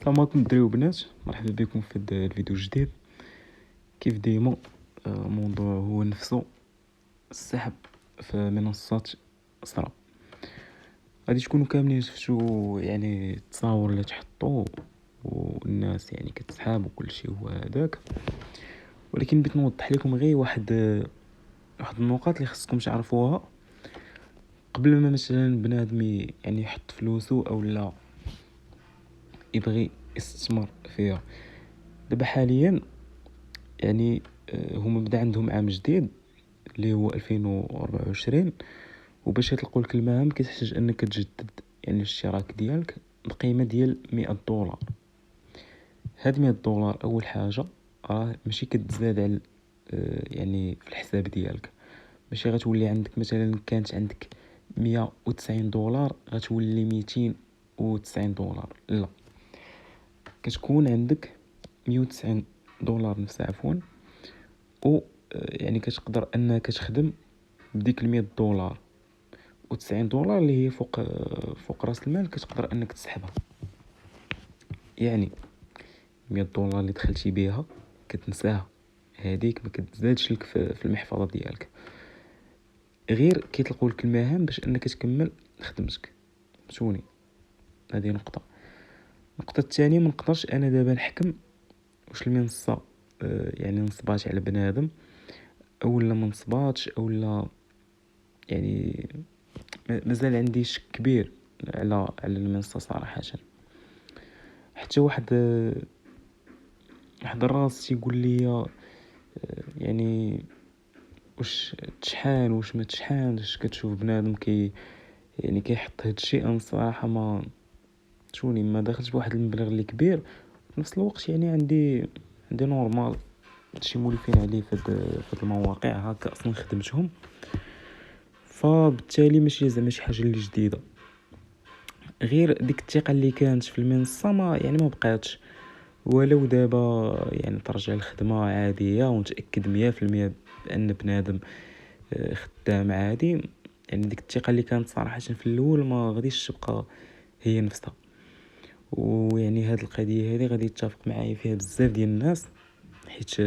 السلام عليكم الدراري وبنات، مرحبا بكم في هذا الفيديو الجديد. كيف ديما الموضوع هو نفسه السحب في منصات صرا. غادي تكونوا كاملين شفتوا يعني التصاور اللي تحطوا والناس يعني كتسحاب وكل شيء هو هذاك، ولكن بغيت نوضح لكم غير واحد النقاط اللي خصكم تعرفوها قبل ما مثلا بنادم يعني يحط فلوسه او لا يبغي يستثمر فيها. دابا حاليا يعني هما بدا عندهم عام جديد اللي هو 2024، وباش تلقوا لك المهام كتحتاج انك تجدد يعني الاشتراك ديالك بقيمه ديال $100. هاد $100 اول حاجه راه ماشي كتزاد على يعني في الحساب ديالك. ماشي غتولي عندك مثلا كانت عندك $190 غتولي $290، لا، كتكون عندك $190 نفسها عفوا. و يعني كتقدر انك تخدم بديك $100 و$90 اللي هي فوق راس المال كتقدر انك تسحبها. يعني $100 اللي دخلتي بها كتنساها، هذيك ما كتزادش لك في المحفظه ديالك، غير كيطلقوا لك المهام باش انك تكمل خدمتك. فهمتوني؟ هذه نقطه. النقطه الثانيه، ما نقدرش انا دابا نحكم واش المنصه يعني نصبات على بنادم او لا ما نصباتش او لا. يعني مازال عندي شك كبير على المنصه صراحه. حتى واحد الراس تيقول لي يعني واش تشحان واش ما تشحانش. كتشوف بنادم يعني كيحط هاد الشيء. انا صراحه ما شوني ما دخلتش بواحد المبلغ اللي كبير، في نفس الوقت يعني عندي نورمال شي مولفين عليه في هاد المواقع هكا اصلا خدمتهم، فبالتالي ماشي زعما شي حاجه اللي جديده. غير ديك الثقه اللي كانت في المنصه ما بقاتش. ولو دابا يعني ترجع الخدمه عاديه ونتاكد 100% بان بنادم خدام عادي، يعني ديك الثقه اللي كانت صراحه في الاول ما غاديش تبقى هي نفسها. ويعني هاد القضيه هذه غادي يتفق معايا فيها بزاف ديال الناس، حيت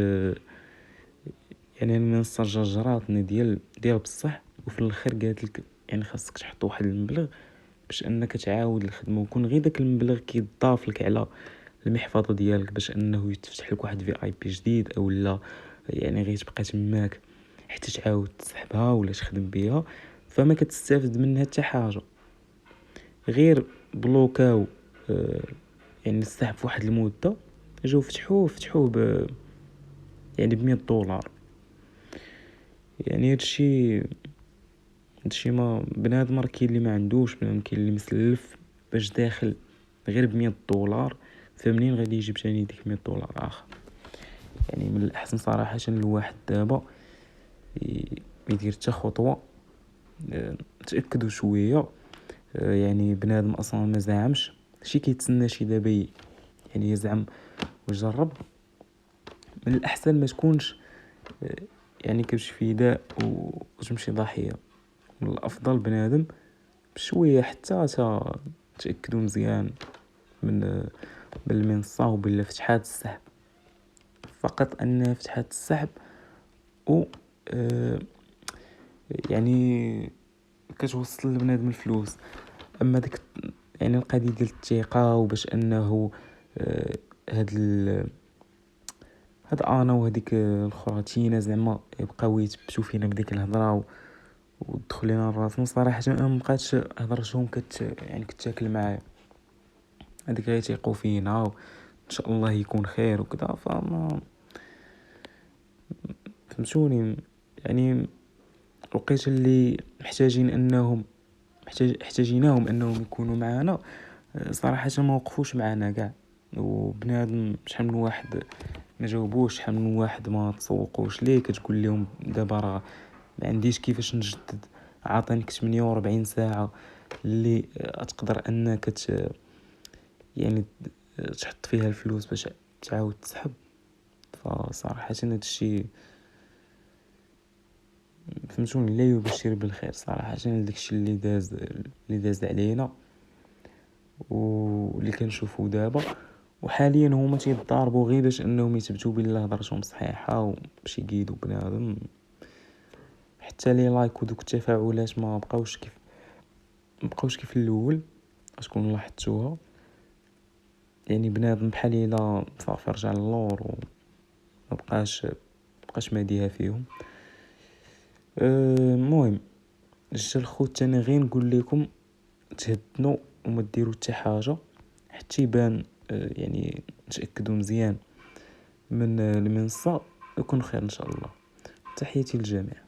يعني المنصه جراتني ديال بصح، وفي الاخر قالت لك يعني خاصك تحط واحد المبلغ باش انك تعاود الخدمه، ويكون غير داك المبلغ كيضاف لك على المحفظه ديالك باش انه يتفتح لك واحد في اي بي جديد، او لا يعني غير تبقى تماك حتى تعاود تسحبها ولا تخدم بها. فما كتستافد منها حتى حاجه، غير بلوكاو يعني السحب في واحد المده. جاو فتحوه يعني $100. يعني هادشي ما بنادم راه كاين اللي ما عندوش، بنادم كاين اللي مسلف باش داخل غير $100. فمنين غادي يجيب تاني ديك $100 اخر؟ يعني من الاحسن صراحه الواحد دابا يدير حتى خطوه تاكدوا شويه. يعني بنادم اصلا ما زعمش شي كيتسنى شي دابا يعني يزعم ويجرب. من الاحسن ما تكونش يعني كتمشي فداء وتمشي ضحيه. من الافضل بنادم بشويه حتى تاكدوا مزيان من بالمنصه وبلا فتحات السحب، فقط انها فتحات السحب. و يعني كتوصل لبنادم الفلوس. اما ديك يعني القضيه ديال الثقه وباش انه هاد انا وهذيك الخراتينا زعما يبقاو يتبتو فينا بديك الهضره ودخل لينا راسنا. صراحه انا مابقاتش هضرتهم يعني كتاكل معايا. هذيك غير يثيقوا فينا وان شاء الله يكون خير وكذا. فما فهمتوني؟ يعني الوقيته اللي احتاجيناهم انهم يكونوا معنا صراحه ما وقفوش معنا كاع. وبنادم شحال من واحد ما جاوبوش، شحال من واحد ما تسوقوش ليه. كتقول لهم دابا راه ما عنديش كيفاش نجدد، عاطينك 48 ساعه اللي تقدر انك يعني تحط فيها الفلوس باش تعاود تسحب. فصراحه هذا الشيء فهمتوني لا يبشر بالخير صراحه. داكشي اللي داز علينا واللي كنشوفو دابا. وحاليا هما تيضاربوا غير باش انهم يثبتوا بلا هضرتهم صحيحه وباش يقيدوا بنادم. حتى لي لايك ودوك التفاعلات ما بقاوش كيف الاول، شكون لاحظتوها؟ يعني بنادم بحال الا صافي رجع للور وما بقاش ماديها فيهم. المهم جيت الخوت تاني غير نقول لكم تهدنوا وما ديروا حتى حاجه حتى يبان، يعني تاكدوا مزيان من المنصه، يكون خير ان شاء الله. تحياتي للجميع.